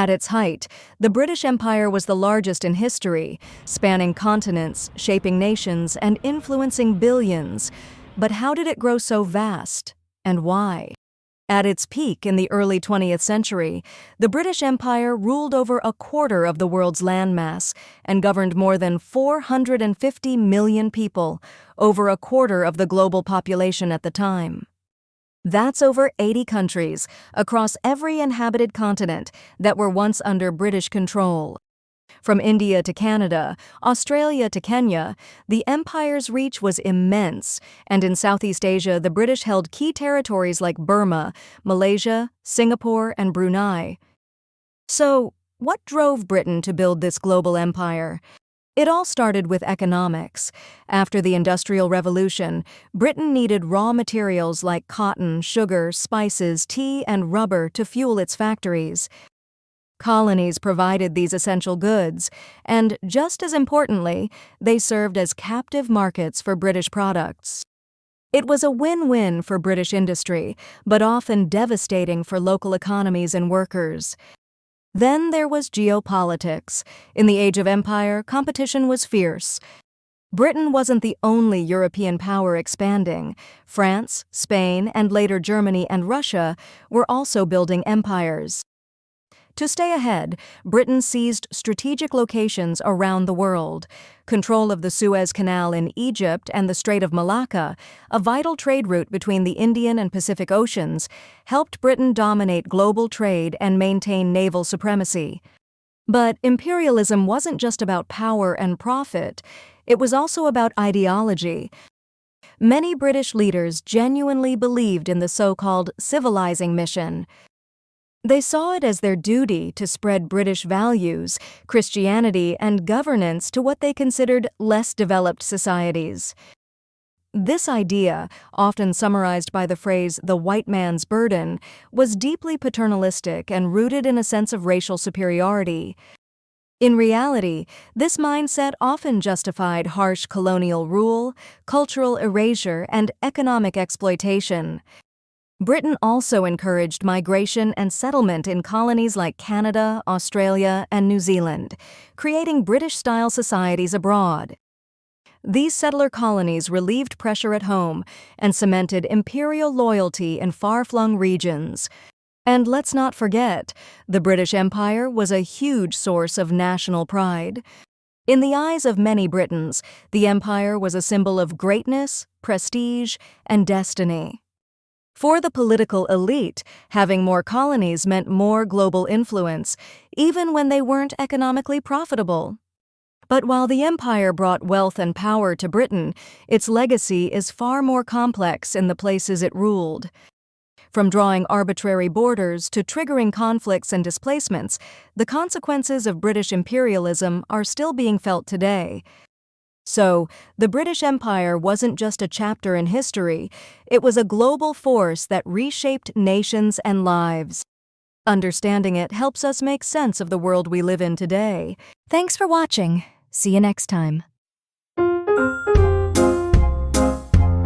At its height, the British Empire was the largest in history, spanning continents, shaping nations, and influencing billions. But how did it grow so vast? And why? At its peak in the early 20th century, the British Empire ruled over a quarter of the world's landmass and governed more than 450 million people, over a quarter of the global population at the time. That's over 80 countries across every inhabited continent that were once under British control. From India to Canada, Australia to Kenya, the empire's reach was immense, and in Southeast Asia the British held key territories like Burma, Malaysia, Singapore, and Brunei. So, what drove Britain to build this global empire? It all started with economics. After the Industrial Revolution, Britain needed raw materials like cotton, sugar, spices, tea, and rubber to fuel its factories. Colonies provided these essential goods, and just as importantly, they served as captive markets for British products. It was a win-win for British industry, but often devastating for local economies and workers. Then there was geopolitics. In the Age of Empire, competition was fierce. Britain wasn't the only European power expanding. France, Spain, and later Germany and Russia were also building empires. To stay ahead, Britain seized strategic locations around the world. Control of the Suez Canal in Egypt and the Strait of Malacca, a vital trade route between the Indian and Pacific Oceans, helped Britain dominate global trade and maintain naval supremacy. But imperialism wasn't just about power and profit. It was also about ideology. Many British leaders genuinely believed in the so-called civilizing mission. They saw it as their duty to spread British values, Christianity, and governance to what they considered less developed societies. This idea, often summarized by the phrase "the white man's burden," was deeply paternalistic and rooted in a sense of racial superiority. In reality, this mindset often justified harsh colonial rule, cultural erasure, and economic exploitation. Britain also encouraged migration and settlement in colonies like Canada, Australia, and New Zealand, creating British-style societies abroad. These settler colonies relieved pressure at home and cemented imperial loyalty in far-flung regions. And let's not forget, the British Empire was a huge source of national pride. In the eyes of many Britons, the empire was a symbol of greatness, prestige, and destiny. For the political elite, having more colonies meant more global influence, even when they weren't economically profitable. But while the empire brought wealth and power to Britain, its legacy is far more complex in the places it ruled. From drawing arbitrary borders to triggering conflicts and displacements, the consequences of British imperialism are still being felt today. So, the British Empire wasn't just a chapter in history, it was a global force that reshaped nations and lives. Understanding it helps us make sense of the world we live in today. Thanks for watching. See you next time.